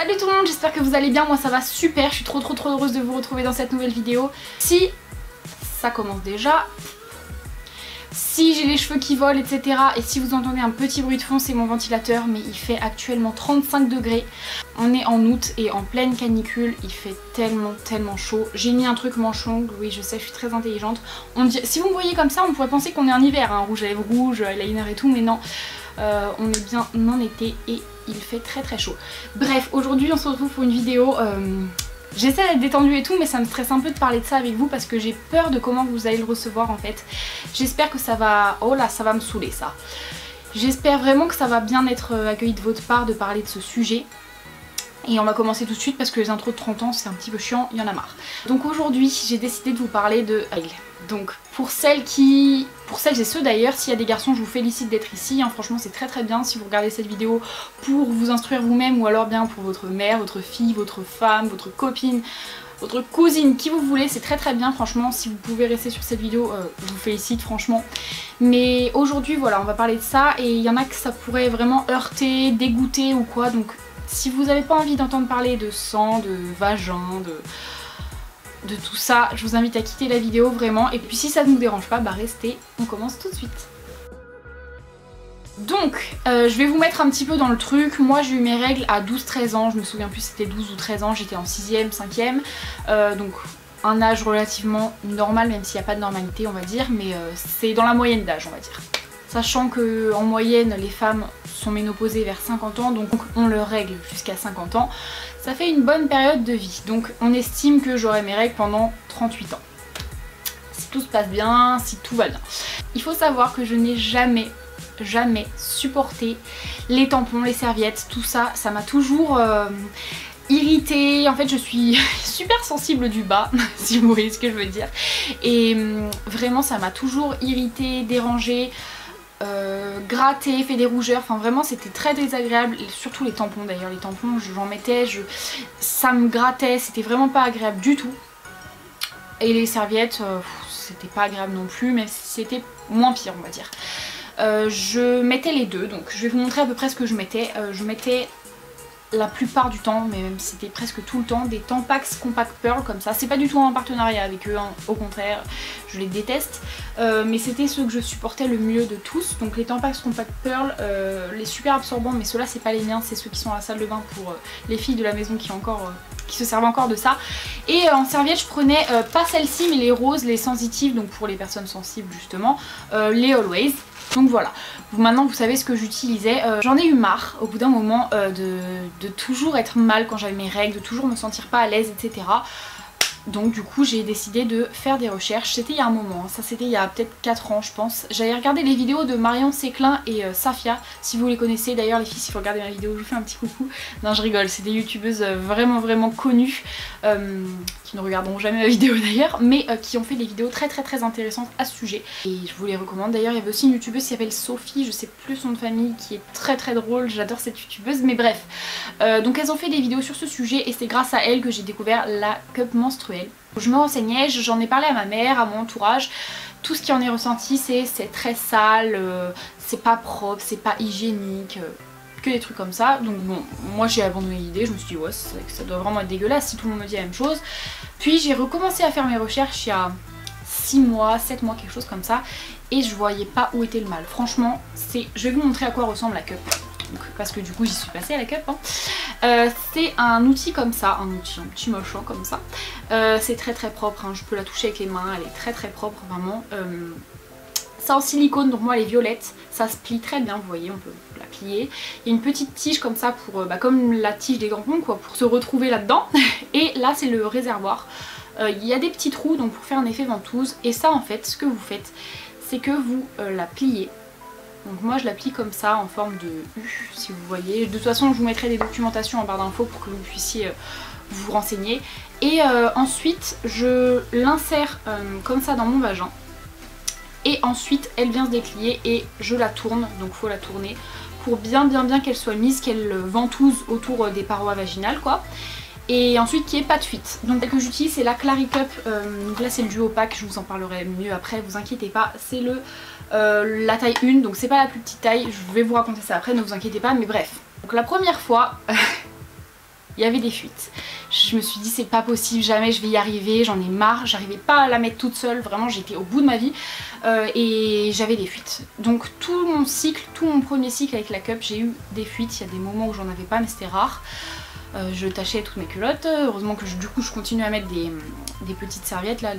Salut tout le monde, j'espère que vous allez bien, moi ça va super, je suis trop heureuse de vous retrouver dans cette nouvelle vidéo. Si ça commence déjà, si j'ai les cheveux qui volent etc. et si vous entendez un petit bruit de fond, c'est mon ventilateur, mais il fait actuellement 35 degrés. On est en août et en pleine canicule, il fait tellement chaud. J'ai mis un truc manche-ongle, oui je sais, je suis très intelligente. Si vous me voyez comme ça, on pourrait penser qu'on est en hiver, hein, rouge à lèvres rouge, eyeliner et tout, mais non. On est bien en été et il fait très chaud. Bref, aujourd'hui on se retrouve pour une vidéo. J'essaie d'être détendue et tout, mais ça me stresse un peu de parler de ça avec vous parce que j'ai peur de comment vous allez le recevoir en fait. J'espère que ça va... Oh là, ça va me saouler ça. J'espère vraiment que ça va bien être accueilli de votre part de parler de ce sujet. Et on va commencer tout de suite parce que les intros de 30 ans c'est un petit peu chiant, il y en a marre. Donc aujourd'hui j'ai décidé de vous parler de règles. Donc pour celles et ceux d'ailleurs, s'il y a des garçons, je vous félicite d'être ici, hein. Franchement c'est très bien si vous regardez cette vidéo pour vous instruire vous-même ou alors bien pour votre mère, votre fille, votre femme, votre copine, votre cousine, qui vous voulez, c'est très bien. Franchement si vous pouvez rester sur cette vidéo, je vous félicite franchement. Mais aujourd'hui voilà, on va parler de ça et il y en a que ça pourrait vraiment heurter, dégoûter ou quoi, donc si vous n'avez pas envie d'entendre parler de sang, de vagin, de tout ça, je vous invite à quitter la vidéo vraiment. Et puis si ça ne vous dérange pas, bah restez, on commence tout de suite. Donc, je vais vous mettre un petit peu dans le truc. Moi j'ai eu mes règles à 12-13 ans, je me souviens plus si c'était 12 ou 13 ans, j'étais en 6ème, 5ème. Donc un âge relativement normal, même s'il n'y a pas de normalité on va dire, mais c'est dans la moyenne d'âge on va dire. Sachant que en moyenne les femmes sont ménopausées vers 50 ans, donc on leur règle jusqu'à 50 ans. Ça fait une bonne période de vie, donc on estime que j'aurai mes règles pendant 38 ans. Si tout se passe bien, si tout va bien. Il faut savoir que je n'ai jamais supporté les tampons, les serviettes, tout ça, ça m'a toujours irritée. En fait je suis super sensible du bas, si vous voyez ce que je veux dire. Et vraiment ça m'a toujours irritée, dérangée. Gratté, fait des rougeurs, enfin vraiment c'était très désagréable, surtout les tampons d'ailleurs, les tampons j'en mettais, ça me grattait, c'était vraiment pas agréable du tout. Et les serviettes, c'était pas agréable non plus, mais c'était moins pire on va dire. Je mettais les deux, donc je vais vous montrer à peu près ce que je mettais. Je mettais la plupart du temps, mais même c'était presque tout le temps, des Tampax Compact Pearl comme ça. C'est pas du tout en partenariat avec eux, hein. Au contraire, je les déteste. Mais c'était ceux que je supportais le mieux de tous. Donc les Tampax Compact Pearl, les super absorbants, mais ceux-là c'est pas les miens, c'est ceux qui sont à la salle de bain pour les filles de la maison qui se servent encore de ça. Et en serviette je prenais pas celle-ci mais les roses, les sensitives, donc pour les personnes sensibles justement, les Always. Donc voilà, maintenant vous savez ce que j'utilisais. J'en ai eu marre au bout d'un moment de toujours être mal quand j'avais mes règles, de toujours me sentir pas à l'aise etc. Donc du coup j'ai décidé de faire des recherches. C'était il y a un moment, ça c'était il y a peut-être 4 ans je pense. J'avais regardé les vidéos de Marion Séclin et Safia, si vous les connaissez. D'ailleurs les filles, si vous regardez ma vidéo je vous fais un petit coucou. Non je rigole, c'est des youtubeuses vraiment connues qui ne regarderont jamais ma vidéo d'ailleurs, mais qui ont fait des vidéos très intéressantes à ce sujet. Et je vous les recommande. D'ailleurs il y avait aussi une youtubeuse qui s'appelle Sophie, je sais plus son nom de famille, qui est très drôle, j'adore cette youtubeuse, mais bref. Donc elles ont fait des vidéos sur ce sujet et c'est grâce à elles que j'ai découvert la cup menstruelle. Je me renseignais, j'en ai parlé à ma mère, à mon entourage. Tout ce qui en est ressenti c'est très sale, c'est pas propre, c'est pas hygiénique, que des trucs comme ça. Donc bon, moi j'ai abandonné l'idée, je me suis dit ouais ça doit vraiment être dégueulasse si tout le monde me dit la même chose. Puis j'ai recommencé à faire mes recherches il y a 6 mois, 7 mois, quelque chose comme ça, et je voyais pas où était le mal. Franchement, je vais vous montrer à quoi ressemble la cup. Donc, parce que du coup j'y suis passée à la cup, hein. C'est un outil comme ça, un petit machin comme ça. C'est très propre, hein. Je peux la toucher avec les mains, elle est très propre vraiment. C'est en silicone, donc moi elle est violette, ça se plie très bien, vous voyez, on peut la plier. Il y a une petite tige comme ça pour, comme la tige des tampons quoi, pour se retrouver là-dedans. Et là c'est le réservoir. Il y a des petits trous donc pour faire un effet ventouse. Et ça en fait, ce que vous faites, c'est que vous la pliez. Donc moi je la plie comme ça en forme de U si vous voyez. De toute façon je vous mettrai des documentations en barre d'infos pour que vous puissiez vous renseigner. Et ensuite je l'insère comme ça dans mon vagin. Et ensuite elle vient se déplier et je la tourne, donc faut la tourner pour bien qu'elle soit mise, qu'elle ventouse autour des parois vaginales quoi. Et ensuite qu'il n'y ait pas de fuite. Donc celle que j'utilise c'est la Clary Cup, donc là c'est le duo opaque, je vous en parlerai mieux après, vous inquiétez pas. C'est la taille 1, donc c'est pas la plus petite taille, je vais vous raconter ça après, ne vous inquiétez pas, mais bref. Donc la première fois, il y avait des fuites. Je me suis dit c'est pas possible, jamais je vais y arriver, j'en ai marre, j'arrivais pas à la mettre toute seule, vraiment j'étais au bout de ma vie et j'avais des fuites. Donc tout mon cycle, tout mon premier cycle avec la cup, j'ai eu des fuites, il y a des moments où j'en avais pas mais c'était rare. Je tachais toutes mes culottes, heureusement que du coup je continue à mettre des petites serviettes là,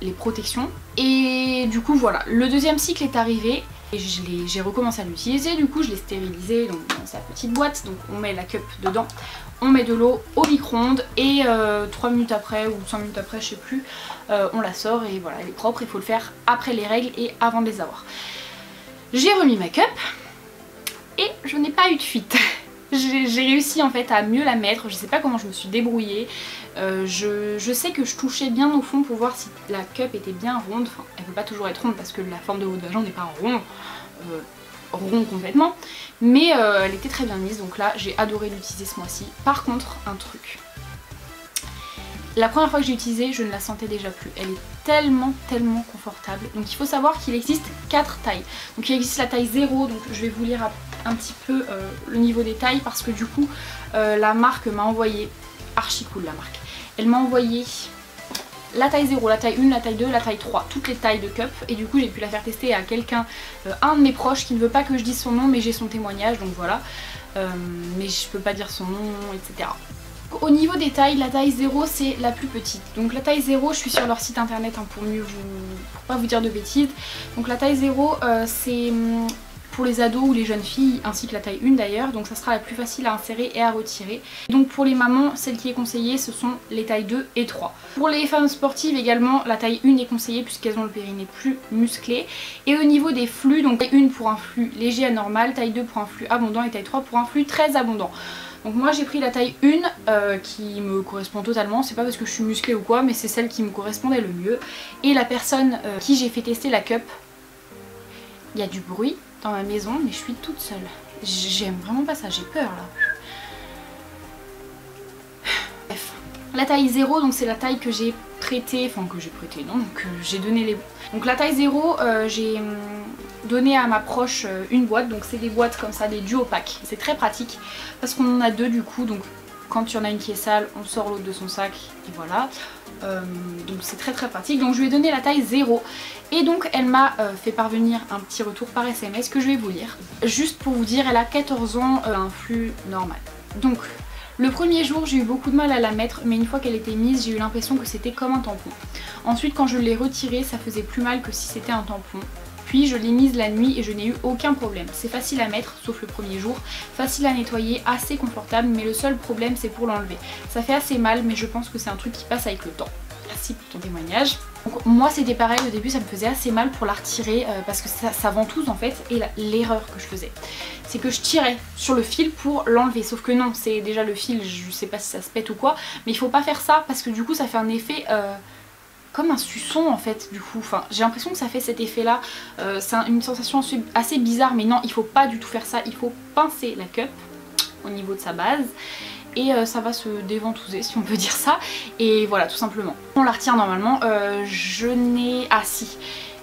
les protections. Et du coup voilà, le deuxième cycle est arrivé et j'ai recommencé à l'utiliser, du coup je l'ai stérilisé donc dans sa petite boîte, donc on met la cup dedans, on met de l'eau au micro-ondes et 3 minutes après ou 5 minutes après je sais plus, on la sort et voilà elle est propre, il faut le faire après les règles et avant de les avoir. J'ai remis ma cup et je n'ai pas eu de fuite. J'ai réussi en fait à mieux la mettre, je sais pas comment je me suis débrouillée, je sais que je touchais bien au fond pour voir si la cup était bien ronde, enfin elle peut pas toujours être ronde parce que la forme de votre vagin n'est pas rond complètement, mais elle était très bien mise donc là j'ai adoré l'utiliser ce mois-ci. Par contre un truc, la première fois que j'ai utilisé je ne la sentais déjà plus, elle est tellement confortable. Donc il faut savoir qu'il existe 4 tailles, donc il existe la taille 0, donc je vais vous lire un petit peu le niveau des tailles parce que du coup la marque m'a envoyé, archi cool la marque, elle m'a envoyé la taille 0, la taille 1, la taille 2, la taille 3, toutes les tailles de cup et du coup j'ai pu la faire tester à quelqu'un, un de mes proches qui ne veut pas que je dise son nom mais j'ai son témoignage donc voilà, mais je peux pas dire son nom etc. Au niveau des tailles, la taille 0 c'est la plus petite. Donc la taille 0, je suis sur leur site internet hein, pour pas vous dire de bêtises. Donc la taille 0 c'est pour les ados ou les jeunes filles ainsi que la taille 1 d'ailleurs. Donc ça sera la plus facile à insérer et à retirer. Donc pour les mamans, celle qui est conseillée ce sont les tailles 2 et 3. Pour les femmes sportives également, la taille 1 est conseillée puisqu'elles ont le périnée plus musclé. Et au niveau des flux, donc taille 1 pour un flux léger à normal, taille 2 pour un flux abondant et taille 3 pour un flux très abondant. Donc moi j'ai pris la taille 1 qui me correspond totalement, c'est pas parce que je suis musclée ou quoi mais c'est celle qui me correspondait le mieux. Et la personne qui j'ai fait tester la cup, il y a du bruit dans ma maison mais je suis toute seule. J'aime vraiment pas ça, j'ai peur là. Bref. La taille 0 donc c'est la taille que j'ai prêtée, enfin que j'ai prêtée non, que j'ai donné les... Donc la taille 0 j'ai donné à ma proche une boîte, donc c'est des boîtes comme ça, des duo packs. C'est très pratique parce qu'on en a deux du coup, donc quand il y en a une qui est sale, on sort l'autre de son sac et voilà. Donc c'est très pratique. Donc je lui ai donné la taille 0 et donc elle m'a fait parvenir un petit retour par SMS que je vais vous lire. Juste pour vous dire, elle a 14 ans, un flux normal. Donc le premier jour j'ai eu beaucoup de mal à la mettre mais une fois qu'elle était mise j'ai eu l'impression que c'était comme un tampon. Ensuite quand je l'ai retirée ça faisait plus mal que si c'était un tampon. Puis je l'ai mise la nuit et je n'ai eu aucun problème. C'est facile à mettre sauf le premier jour, facile à nettoyer, assez confortable mais le seul problème c'est pour l'enlever. Ça fait assez mal mais je pense que c'est un truc qui passe avec le temps. Merci pour ton témoignage. Donc, moi c'était pareil, au début ça me faisait assez mal pour la retirer parce que ça ventouse en fait et l'erreur que je faisais c'est que je tirais sur le fil pour l'enlever, sauf que non, c'est déjà le fil, je sais pas si ça se pète ou quoi mais il faut pas faire ça parce que du coup ça fait un effet comme un suçon en fait du coup, enfin j'ai l'impression que ça fait cet effet là, c'est une sensation assez bizarre mais non il faut pas du tout faire ça, il faut pincer la cup au niveau de sa base et ça va se déventouser si on peut dire ça et voilà tout simplement. On la retire normalement, je n'ai... Ah si,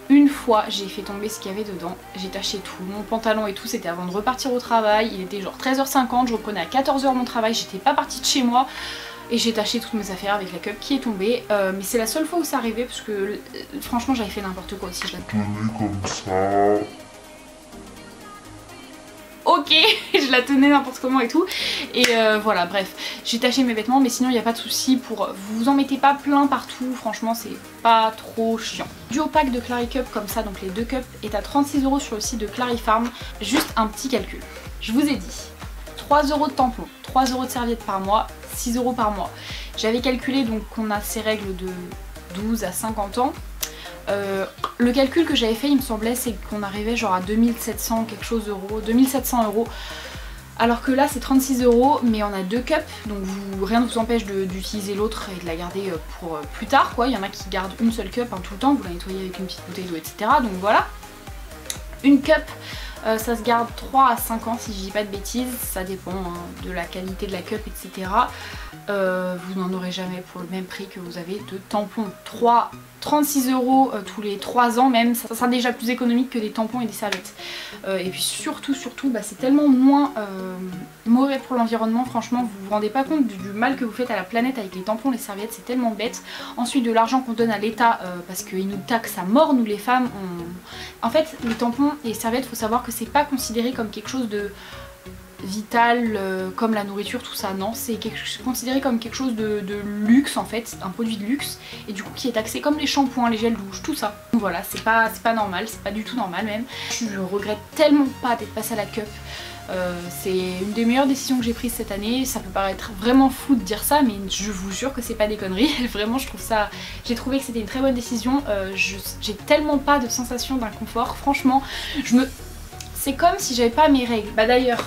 une fois j'ai fait tomber ce qu'il y avait dedans, j'ai taché tout, mon pantalon et tout, c'était avant de repartir au travail, il était genre 13h50, je reprenais à 14h mon travail, j'étais pas partie de chez moi et j'ai taché toutes mes affaires avec la cup qui est tombée, mais c'est la seule fois où ça arrivait parce que franchement j'avais fait n'importe quoi aussi, je la tenais comme ça. Ok, je la tenais n'importe comment et tout et voilà bref, j'ai taché mes vêtements mais sinon il n'y a pas de souci pour... Vous en mettez pas plein partout, franchement c'est pas trop chiant. Duo pack de Claricup comme ça, donc les deux cups est à 36 € sur le site de Clarifarm. Juste un petit calcul, je vous ai dit 3 € de tampons, 3 € de serviettes par mois, 6 € par mois. J'avais calculé donc qu'on a ces règles de 12 à 50 ans. Le calcul que j'avais fait il me semblait c'est qu'on arrivait genre à 2700 quelque chose euros, 2700 €. Alors que là c'est 36 € mais on a deux cups donc rien ne vous empêche d'utiliser l'autre et de la garder pour plus tard quoi. Il y en a qui gardent une seule cup tout le temps, vous la nettoyez avec une petite bouteille d'eau etc. Donc voilà. Une cup Ça se garde 3 à 5 ans si je dis pas de bêtises, ça dépend hein, de la qualité de la cup, etc. Vous n'en aurez jamais pour le même prix que vous avez de tampons. 36 € tous les 3 ans même, ça sera déjà plus économique que des tampons et des serviettes. Et puis surtout bah, c'est tellement moins mauvais pour l'environnement, franchement vous vous rendez pas compte du mal que vous faites à la planète avec les tampons, les serviettes, c'est tellement bête. Ensuite de l'argent qu'on donne à l'État parce qu'ils nous taxent à mort, nous les femmes. En fait les tampons et les serviettes, faut savoir que c'est pas considéré comme quelque chose de vital comme la nourriture, tout ça, non, c'est considéré comme quelque chose de luxe en fait, un produit de luxe, et du coup qui est taxé comme les shampoings, les gels douche, tout ça. Donc voilà, c'est pas normal, c'est pas du tout normal même. Je regrette tellement pas d'être passée à la cup. C'est une des meilleures décisions que j'ai prises cette année. Ça peut paraître vraiment fou de dire ça, mais je vous jure que c'est pas des conneries. Vraiment je trouve ça, j'ai trouvé que c'était une très bonne décision. J'ai tellement pas de sensation d'inconfort, franchement c'est comme si j'avais pas mes règles. Bah d'ailleurs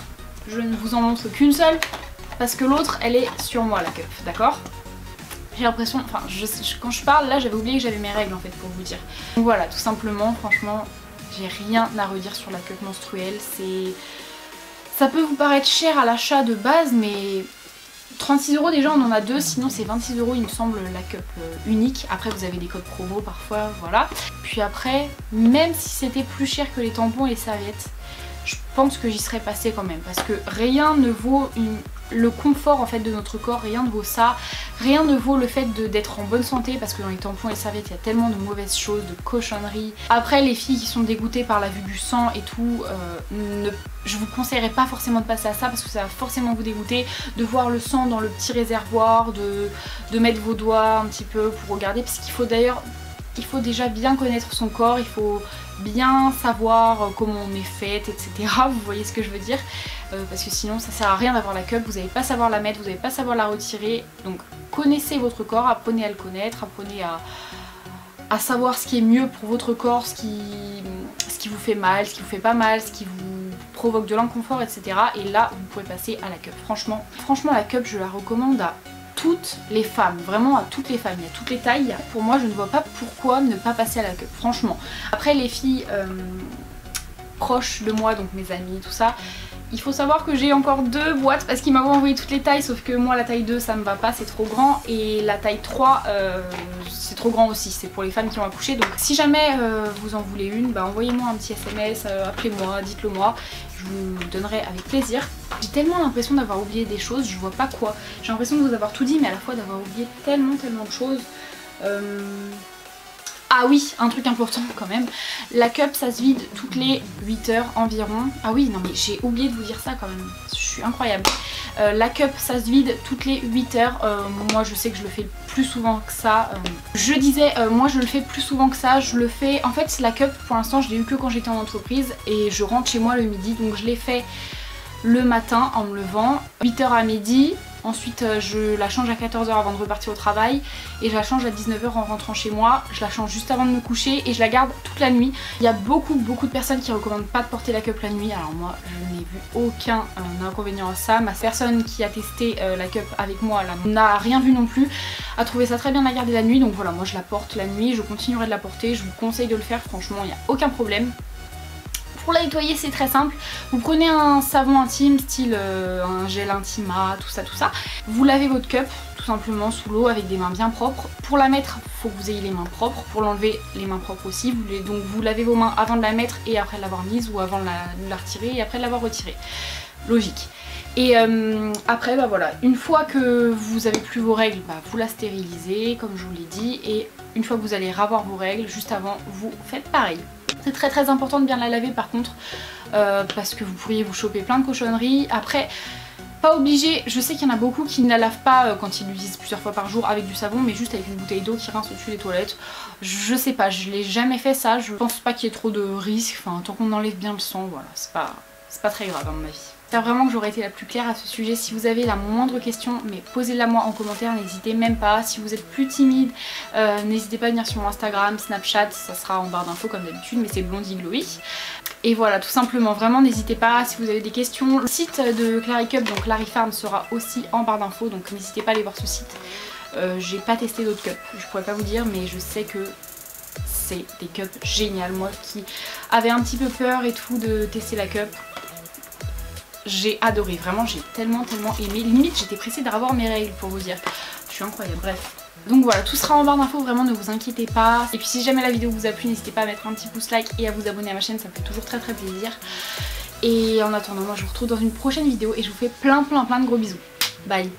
je ne vous en montre qu'une seule parce que l'autre elle est sur moi la cup, d'accord? J'ai l'impression, enfin quand je parle là j'avais oublié que j'avais mes règles en fait pour vous dire. Donc voilà, tout simplement, franchement j'ai rien à redire sur la cup menstruelle. Ça peut vous paraître cher à l'achat de base, mais 36 € déjà on en a deux, sinon c'est 26 € il me semble la cup unique. Après vous avez des codes promo parfois, voilà. Puis après, même si c'était plus cher que les tampons et les serviettes, je pense que j'y serais passée quand même, parce que rien ne vaut le confort en fait de notre corps, rien ne vaut ça, rien ne vaut le fait d'être en bonne santé, parce que dans les tampons et les serviettes il y a tellement de mauvaises choses, de cochonneries. Après les filles qui sont dégoûtées par la vue du sang et tout, je vous conseillerais pas forcément de passer à ça, parce que ça va forcément vous dégoûter de voir le sang dans le petit réservoir, de mettre vos doigts un petit peu pour regarder, parce qu'il faut d'ailleurs, il faut déjà bien connaître son corps, il faut bien savoir comment on est faite, etc. Vous voyez ce que je veux dire, parce que sinon ça sert à rien d'avoir la cup, vous n'allez pas savoir la mettre, vous n'allez pas savoir la retirer. Donc connaissez votre corps, apprenez à le connaître, apprenez à savoir ce qui est mieux pour votre corps, ce qui vous fait mal, ce qui vous fait pas mal, ce qui vous provoque de l'inconfort, etc. Et là vous pouvez passer à la cup. Franchement la cup je la recommande à toutes les femmes, vraiment à toutes les femmes, il y a toutes les tailles. Pour moi je ne vois pas pourquoi ne pas passer à la cup, franchement. Après les filles proches de moi, donc mes amis, tout ça, il faut savoir que j'ai encore 2 boîtes parce qu'ils m'avaient envoyé toutes les tailles, sauf que moi la taille 2 ça me va pas, c'est trop grand, et la taille 3 c'est trop grand aussi, c'est pour les femmes qui ont accouché. Donc si jamais vous en voulez une, bah envoyez-moi un petit SMS, appelez-moi, dites-le moi, je vous donnerai avec plaisir. J'ai tellement l'impression d'avoir oublié des choses, je vois pas quoi. J'ai l'impression de vous avoir tout dit mais à la fois d'avoir oublié tellement de choses. Ah oui, un truc important quand même, la cup ça se vide toutes les 8 heures environ. Ah oui, non mais j'ai oublié de vous dire ça quand même, je suis incroyable. La cup ça se vide toutes les 8 heures, moi je sais que je le fais plus souvent que ça. Je disais, moi je le fais plus souvent que ça, je le fais, en fait la cup pour l'instant je l'ai eu que quand j'étais en entreprise et je rentre chez moi le midi, donc je l'ai fait le matin en me levant, 8 h à midi. Ensuite je la change à 14 h avant de repartir au travail et je la change à 19 h en rentrant chez moi. Je la change juste avant de me coucher et je la garde toute la nuit. Il y a beaucoup de personnes qui recommandent pas de porter la cup la nuit. Alors moi je n'ai vu aucun inconvénient à ça. Ma personne qui a testé la cup avec moi n'a rien vu non plus, a trouvé ça très bien de la garder la nuit. Donc voilà, moi je la porte la nuit, je continuerai de la porter, je vous conseille de le faire, franchement il n'y a aucun problème. Pour la nettoyer c'est très simple, vous prenez un savon intime style un gel Intima, tout ça, vous lavez votre cup tout simplement sous l'eau avec des mains bien propres. Pour la mettre, il faut que vous ayez les mains propres, pour l'enlever les mains propres aussi, donc vous lavez vos mains avant de la mettre et après de l'avoir mise, ou avant de la retirer et après de l'avoir retirée, logique. Et après bah voilà, une fois que vous avez plus vos règles, bah, vous la stérilisez comme je vous l'ai dit, et une fois que vous allez revoir vos règles, juste avant vous faites pareil. C'est très important de bien la laver par contre, parce que vous pourriez vous choper plein de cochonneries. Après, pas obligé, je sais qu'il y en a beaucoup qui ne la lavent pas quand ils l'utilisent plusieurs fois par jour avec du savon, mais juste avec une bouteille d'eau qui rince au-dessus des toilettes. Je sais pas, je l'ai jamais fait ça, je pense pas qu'il y ait trop de risques, enfin tant qu'on enlève bien le sang, voilà, c'est pas très grave à mon avis. J'espère vraiment que j'aurai été la plus claire à ce sujet. Si vous avez la moindre question, mais posez-la moi en commentaire, n'hésitez même pas. Si vous êtes plus timide, n'hésitez pas à venir sur mon Instagram, Snapchat, ça sera en barre d'infos comme d'habitude, mais c'est Blondie Glowy. Et voilà, tout simplement, vraiment n'hésitez pas si vous avez des questions. Le site de Claricup, donc Clarifarm, sera aussi en barre d'infos, donc n'hésitez pas à aller voir ce site. J'ai pas testé d'autres cups, je pourrais pas vous dire, mais je sais que c'est des cups géniales. Moi qui avait un petit peu peur et tout de tester la cup. J'ai adoré, vraiment j'ai tellement aimé. Limite j'étais pressée de revoir mes règles pour vous dire. Je suis incroyable, bref. Donc voilà, tout sera en barre d'infos, vraiment ne vous inquiétez pas. Et puis si jamais la vidéo vous a plu, n'hésitez pas à mettre un petit pouce like et à vous abonner à ma chaîne, ça me fait toujours très plaisir. Et en attendant, moi je vous retrouve dans une prochaine vidéo et je vous fais plein de gros bisous. Bye.